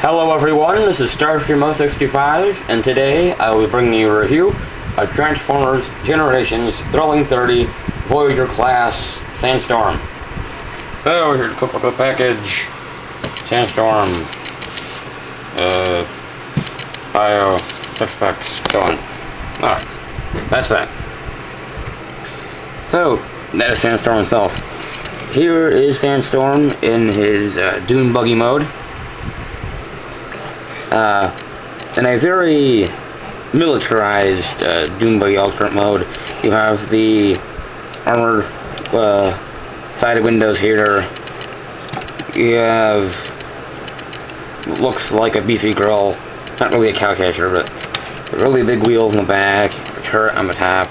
Hello everyone, this is Starstream065, and today I will be bringing you a review of Transformers Generations Thrilling 30 Voyager class Sandstorm. So here's a quick look at the package. Sandstorm, bio, specs, so on. Alright, that's that. So, that is Sandstorm himself. Here is Sandstorm in his dune buggy mode. In a very militarized dune buggy alternate mode, you have the armored sided windows here. You have what looks like a beefy grill, not really a cow catcher, but really big wheels in the back, a turret on the top,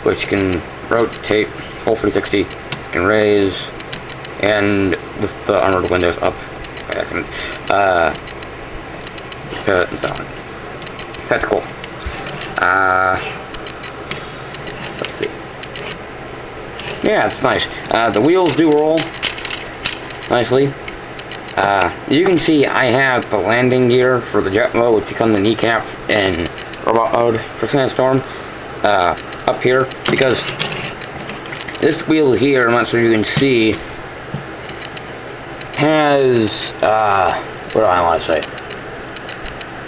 which can rotate full 360, can raise, and with the armored windows up by accident, and so on. That's cool. Let's see. Yeah, it's nice. The wheels do roll nicely. You can see I have the landing gear for the jet mode, which becomes the kneecaps in robot mode for Sandstorm, up here, because this wheel here, I'm not sure you can see, has, what do I want to say?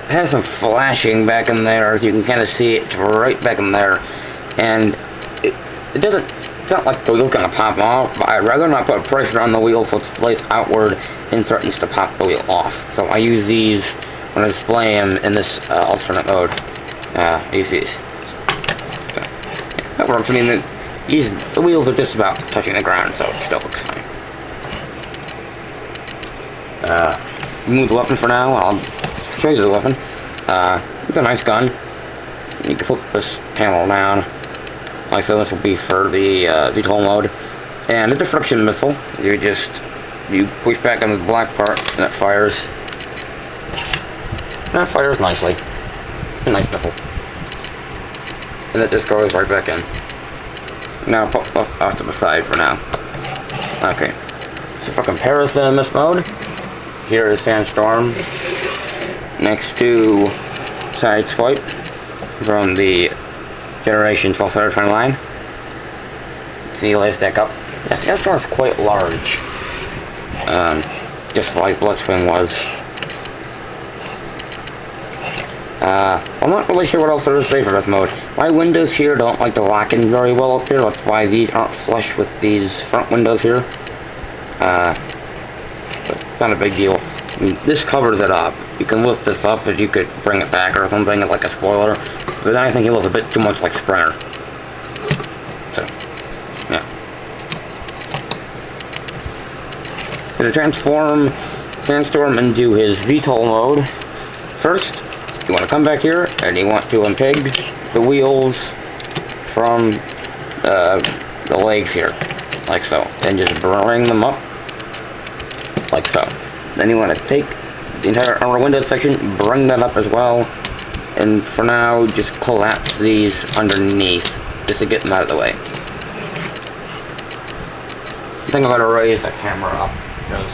It has some flashing back in there. You can kind of see it right back in there, and it doesn't. It's not like the wheel's gonna pop off. But I'd rather not put pressure on the wheel so it's placed outward and threatens to pop the wheel off. So I use these when I display them in this alternate mode. Use these. So, yeah, that works. I mean, the wheels are just about touching the ground, so it still looks fine. Move the weapon for now. I'll show you the weapon. It's a nice gun. You can flip this panel down. Like so, this will be for the VTOL mode. And it's a friction missile. You push back on the black part, and it fires. And it fires nicely. It's a nice missile. And it just goes right back in. Now, pop off to the side for now. Okay. So for comparison in this mode, here is Sandstorm next to Sideswipe from the Generation 1230 line. See, you lay stack up. Yeah, Sandstorm is quite large, just like Bloodswing was. I'm not really sure what else there is to say for this mode. My windows here don't like to lock in very well up here. That's why these aren't flush with these front windows here. But it's not a big deal. I mean, this covers it up. You can lift this up, but you could bring it back or something like a spoiler. But I think it looks a bit too much like Sprinter. So, yeah. To transform Sandstorm into his VTOL mode, first, you want to come back here and you want to unpeg the wheels from the legs here, like so. Then just bring them up, like so. Then you want to take the entire armor window section, bring that up as well, and for now, just collapse these underneath, just to get them out of the way. I think I'm going to raise the camera up, because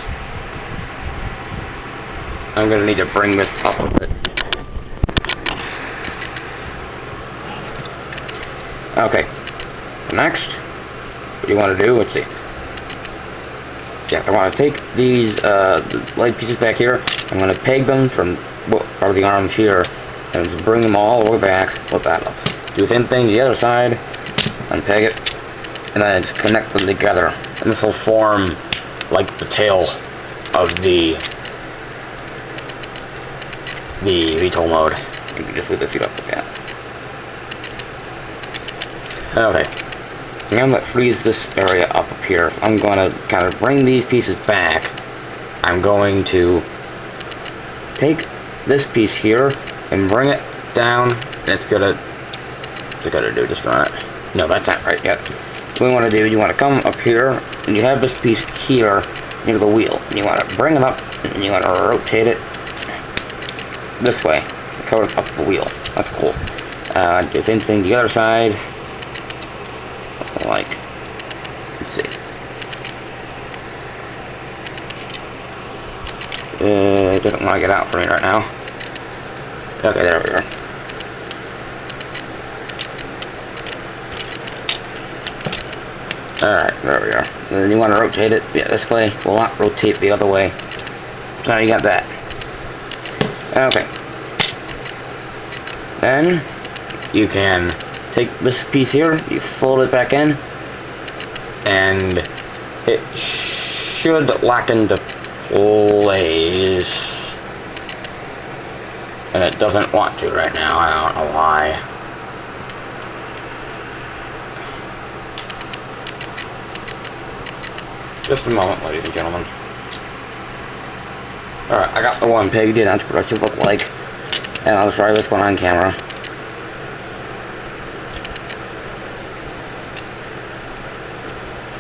I'm going to need to bring this up a bit. Okay, so next, what you want to do, let's see. Yeah, I want to take these leg pieces back here. I'm going to peg them from part of the arms here, and just bring them all the way back. Flip that up. Do the same thing to the other side. Unpeg it, and then just connect them together. And this will form like the tail of the VTOL mode. You can just move the feet up like that. Okay. I'm going to freeze this area up here. So I'm going to kind of bring these pieces back. I'm going to take this piece here and bring it down. And it's going to do just right. No, that's not right yet. What you want to do, you want to come up here, and you have this piece here near the wheel. And you want to bring it up, and you want to rotate it this way. It covers up the wheel. That's cool. Do the same thing the other side. Like, let's see. It doesn't want to get out for me right now. Okay, there we are. Alright, there we are. And then you want to rotate it, yeah, this way. Will not rotate the other way. So now you got that. Okay. Then you can take this piece here, you fold it back in, and it should lock into place. And it doesn't want to right now, I don't know why. Just a moment, ladies and gentlemen. Alright, I got the one pegged in, that's what it should look like. And I'll try this one on camera.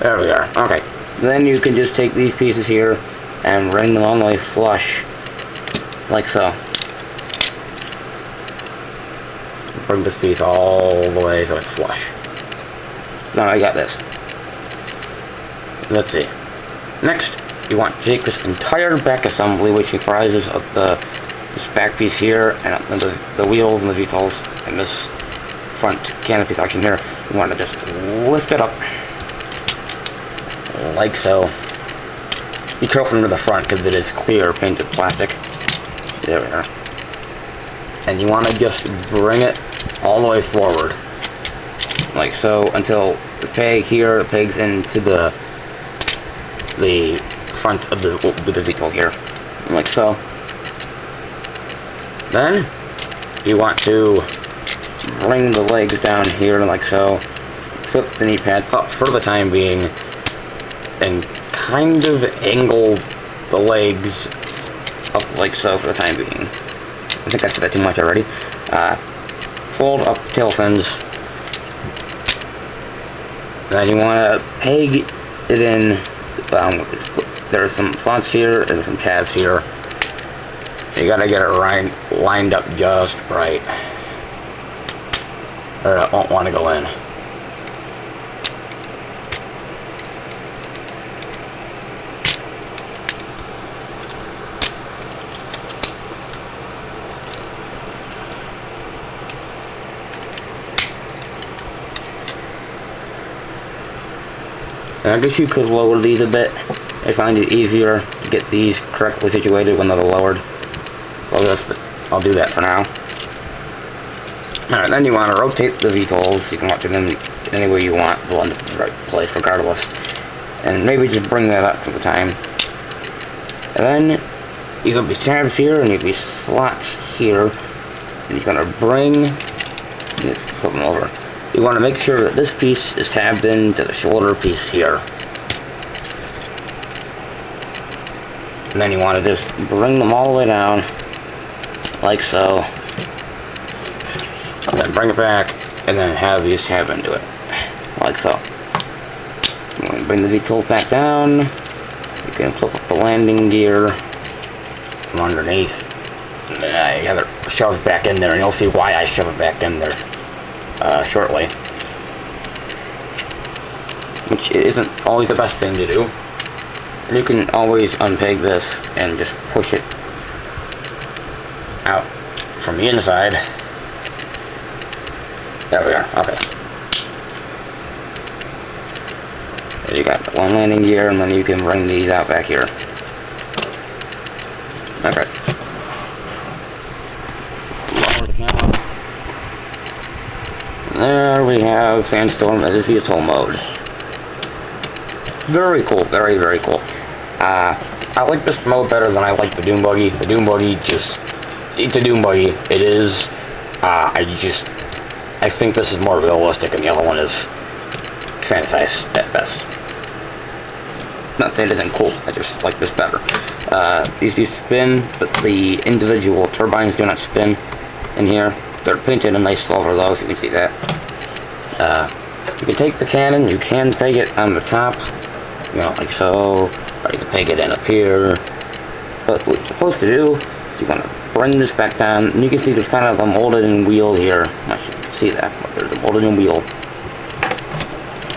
There we are. Okay. Then you can just take these pieces here and bring them all the way flush. Like so. Bring this piece all the way so it's flush. Now I got this. Let's see. Next, you want to take this entire back assembly, which comprises of this back piece here, and the wheels and the VTOLs, and this front canopy section here. You want to just lift it up, like so. Be careful near the front, because it is clear painted plastic. There we are. And you want to just bring it all the way forward, like so, until the peg here pegs into the front of the VTOL here, like so. Then you want to bring the legs down here, like so. Flip the knee pads up for the time being, and kind of angle the legs up like so for the time being. I think I said that too much already. Fold up tail fins. Then you want to peg it in. There's some slots here and some tabs here. You gotta get it lined up just right, or it won't want to go in. And I guess you could lower these a bit. I find it easier to get these correctly situated when they're lowered. So I'll do that for now. Alright, then you want to rotate the VTOLs. You can rotate them any way you want. They'll end up in the right place regardless. And maybe just bring that up for the time. And then you got these tabs here, and you have these slots here. And you're going to bring... Just flip them over. You want to make sure that this piece is tabbed into the shoulder piece here. And then you want to just bring them all the way down, like so. And then bring it back, and then have these tab into it, like so. You want to bring the VTOL back down. You can flip up the landing gear from underneath. You have it shoved back in there, and you'll see why I shove it back in there. Shortly, which isn't always the best thing to do. And you can always unpeg this and just push it out from the inside. There we are. Okay. There you got the one landing gear, and then you can bring these out back here. Okay. Lower the camera. There we have Sandstorm as a VTOL mode. Very cool, very, very cool. I like this mode better than I like the Doom Buggy. The Doom Buggy it's a Doom Buggy. It is. I think this is more realistic, and the other one is fantasized at best. Not saying it isn't cool, I just like this better. These do spin, but the individual turbines do not spin in here. They're painted in nice silver though, so you can see that. You can take the cannon, you can peg it on the top, you know, like so, or you can peg it in up here. But what you're supposed to do is you're going to bring this back down, and you can see there's kind of a molded in wheel here. I'm not sure you can see that, but there's a molded in wheel.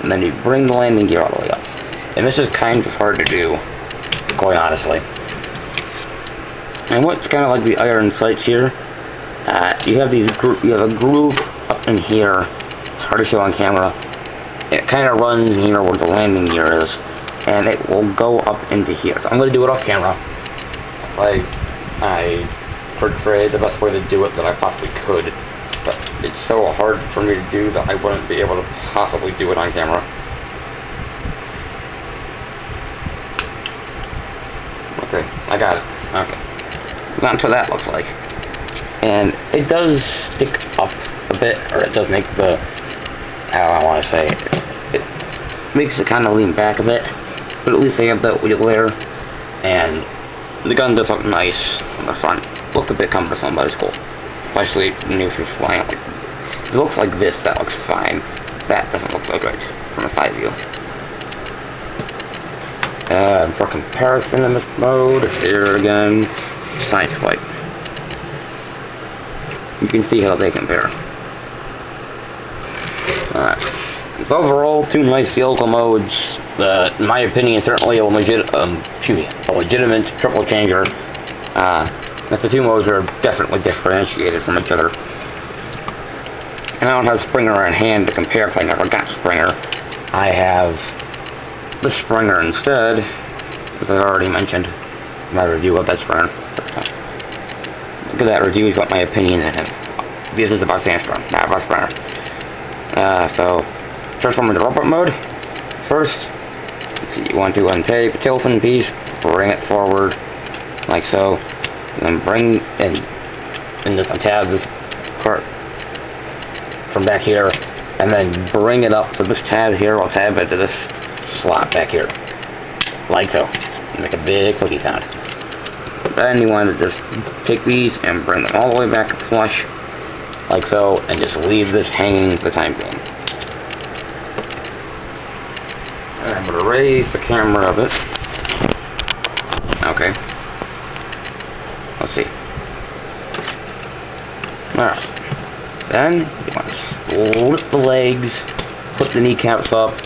And then you bring the landing gear all the way up. And this is kind of hard to do, quite honestly. And what's kind of like the iron sights here, you have a groove up in here. It's hard to show on camera. It kind of runs near where the landing gear is, and it will go up into here. So I'm going to do it off camera. I portray the best way to do it that I possibly could, but it's so hard for me to do that I wouldn't be able to possibly do it on camera. Okay, I got it. Okay. That's what that looks like. And it does stick up a bit, or it does make the, how I want to say it makes it kind of lean back a bit, but at least they have that wheel there, and the gun does look nice on the front. Looks a bit cumbersome, but it's cool. Especially if you're flying. If it looks like this, that looks fine. That doesn't look so good from a side view. For comparison in this mode, here again, side swipe. You can see how they compare. It's overall two nice vehicle modes. In my opinion, certainly a legitimate triple changer. The two modes are definitely differentiated from each other. And I don't have Springer in hand to compare because I never got Springer. I have the Springer instead, as I already mentioned in my review of that Springer. Look at that review, he's got my opinion in it. This is about Sandstorm, not about Springer. So, transform into robot mode. First, let's see, you want to untake the tail fin piece, bring it forward, like so, and then bring and just untab this part from back here, and then bring it up to this tab here. I'll tab it to this slot back here, like so. Make a big clicky sound. Then you want to just take these and bring them all the way back flush, like so, and just leave this hanging for the time being. And I'm going to raise the camera a bit. Okay. Let's see. Alright. Then, you want to split the legs, put the kneecaps up,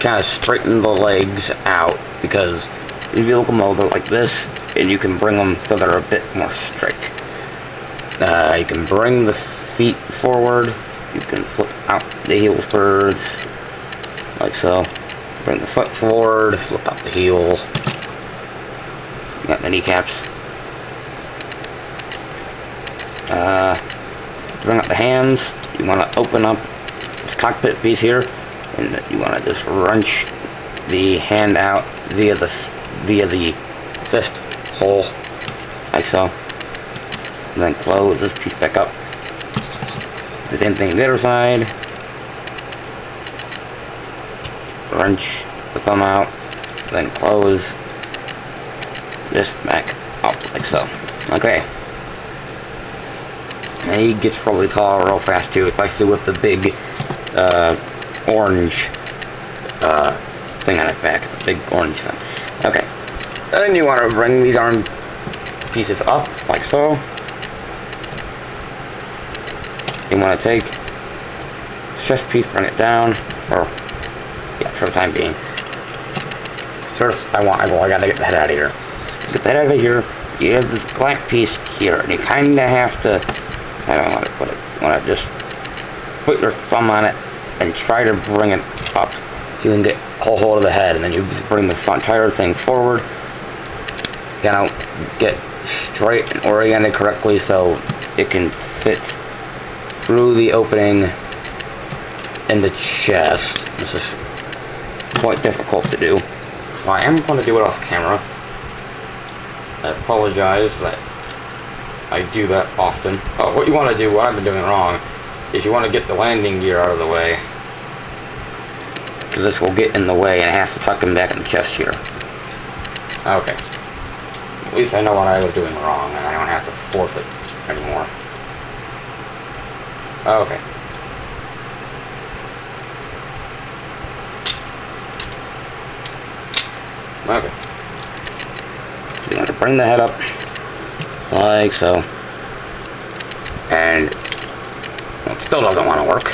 kind of straighten the legs out, because the vehicle mode are like this, and you can bring them so they're a bit more straight. You can bring the feet forward, you can flip out the heel spurs, like so. Bring the foot forward, flip out the heels. You got the kneecaps. Bring up the hands. You want to open up this cockpit piece here, and you want to just wrench the hand out via the fist hole, like so. And then close this piece back up. The same thing on the other side. Wrench the thumb out, then close this back up, like so. Okay. And he gets probably taller real fast too, especially with the big orange thing on his back. The big orange thing. Okay. Then you want to bring these arm pieces up, like so. You want to take chest piece, bring it down, or yeah, for the time being. First, I gotta get the head out of here. Get the head out of here. You have this black piece here, and you kind of have to. I don't know how to put it. You want to just put your thumb on it and try to bring it up so you can get a hold of the head, and then you just bring the entire thing forward. You know, get straight and oriented correctly so it can fit through the opening in the chest. This is quite difficult to do, so I am going to do it off camera. I apologize that I do that often. Oh, what you want to do, what I've been doing wrong, is you want to get the landing gear out of the way, because this will get in the way and it has to tuck him back in the chest here. Okay. At least I know what I was doing wrong, and I don't have to force it anymore. Okay. Okay. So you want to bring the head up, like so. And it still doesn't want to work.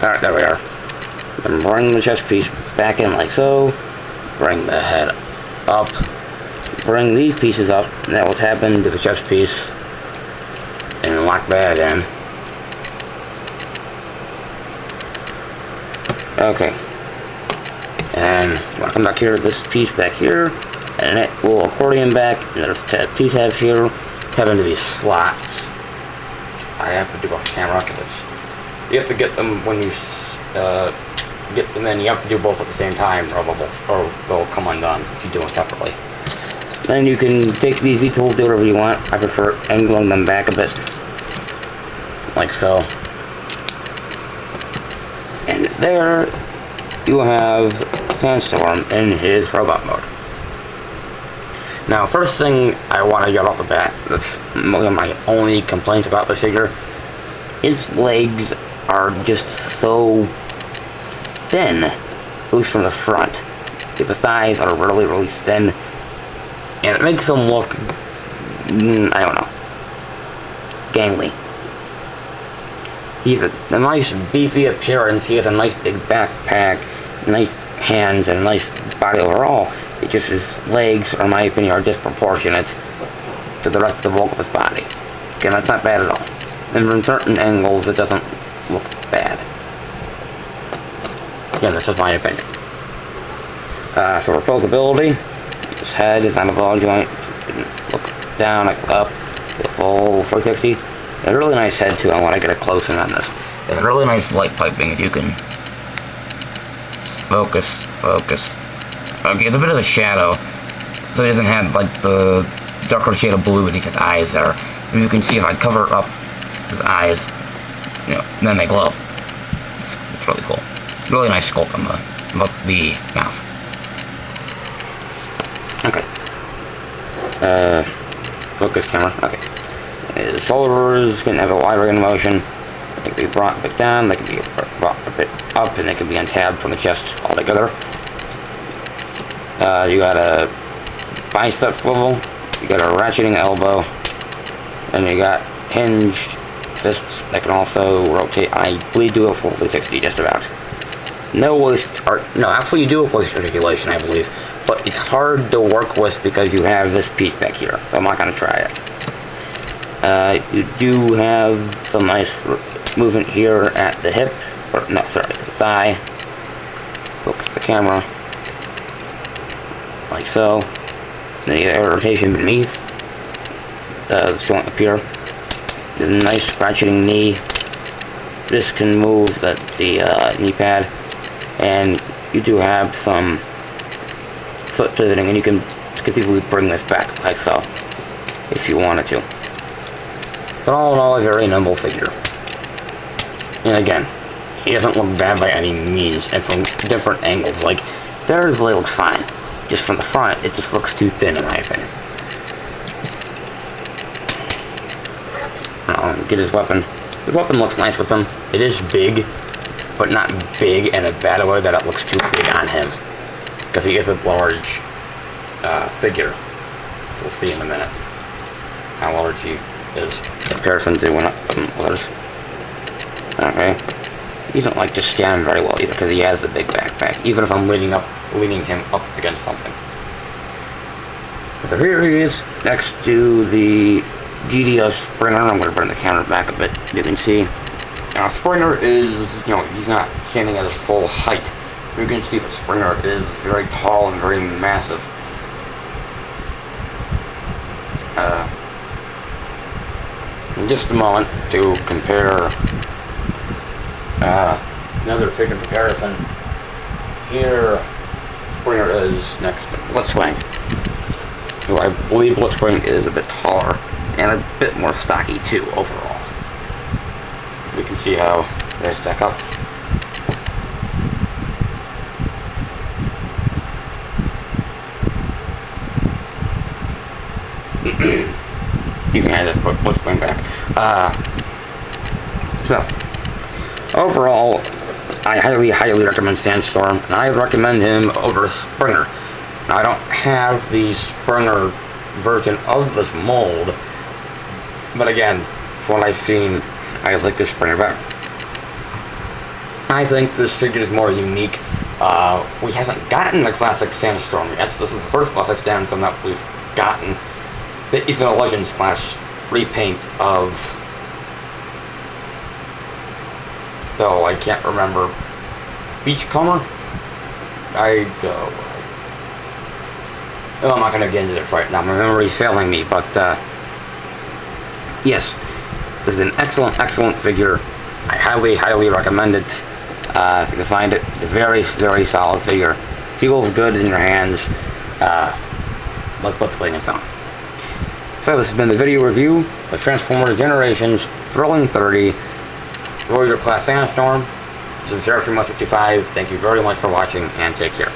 Alright, there we are. Then bring the chest piece back in like so. Bring the head up. bring these pieces up, and that will tap into the chest piece and lock that in. Okay. And when I come back here, this piece back here, and it will accordion back, and there's two tabs here, tap into these slots. I have to do off camera, because you have to get them when you get them in, you have to do both at the same time, or they'll come undone if you do them separately. Then you can take these V-tools, do whatever you want. I prefer angling them back a bit, like so. And there you have Sandstorm in his robot mode. Now, first thing I want to get off the bat, that's one of my only complaints about this figure, his legs are just so thin, at least from the front. The thighs are really, really thin, and it makes him look, I don't know, gangly. He's a nice beefy appearance, he has a nice big backpack, nice hands, and a nice body overall. It just, his legs, in my opinion, are disproportionate to the rest of the bulk of his body. Again, that's not bad at all. And from certain angles, it doesn't look bad. Again, this is my opinion. So reposability, his head is on the ball joint. You can look down, like up, the full 360. A really nice head too. I want to get a close in on this. There's a really nice light piping. If you can focus. Okay, it's a bit of a shadow, so he doesn't have like the darker shade of blue beneath his eyes there. If you can see, if I cover up his eyes, you know, then they glow. It's really cool. Really nice sculpt on the mouth. Okay. Focus camera. Okay. The shoulders can have a wide range of motion. They can be brought a bit down, they can be brought a bit up, and they can be untabbed from the chest altogether. You got a bicep swivel, you got a ratcheting elbow, and you got hinged fists that can also rotate. I believe do a full 360 just about. No waist, or no, actually you do a waist articulation, I believe, but it's hard to work with because you have this piece back here, so I'm not going to try it. You do have some nice movement here at the hip, or no, sorry, the thigh. Focus the camera, like so. Then you get a rotation beneath the joint up here. There's a nice ratcheting knee. This can move the knee pad, and you do have some foot pivoting, and you can conceivably bring this back like so, if you wanted to. But all in all, a very nimble figure. And again, he doesn't look bad by any means, and from different angles. Like, there his leg looks fine. Just from the front, it just looks too thin, in my opinion. Get his weapon. His weapon looks nice with him. It is big, but not big in a bad way that it looks too big on him. Because he is a large figure. We'll see in a minute how large he is in comparison to others. Okay. He doesn't like to stand very well either because he has the big backpack, even if I'm leaning him up against something. So here he is next to the GDO Springer. I'm going to bring the camera back a bit. You can see Springer is, you know, he's not standing at his full height. You can see that Springer is very tall and very massive. In just a moment to compare another figure comparison. Here, Springer is next to Blitzwing, who I believe Blitzwing is a bit taller and a bit more stocky too overall. We can see how they stack up. Excuse me, I just put Blitzwing back. So, overall, I highly recommend Sandstorm, and I recommend him over Springer. Now, I don't have the Springer version of this mold, but again, from what I've seen, I like this Springer better. I think this figure is more unique. We haven't gotten the classic Sandstorm yet. This is the first classic Sandstorm that we've gotten the Eternal Legends class repaint of, though I can't remember, Beachcomber? I'm not going to get into this right now, my memory's failing me, but yes, this is an excellent, excellent figure. I highly, highly recommend it. If you can find it, it's a very, very solid figure. Feels good in your hands. Let's play it on. So this has been the video review of Transformers Generations Thrilling 30 Voyager Class Sandstorm. This is Sarah from 165. Thank you very much for watching, and take care.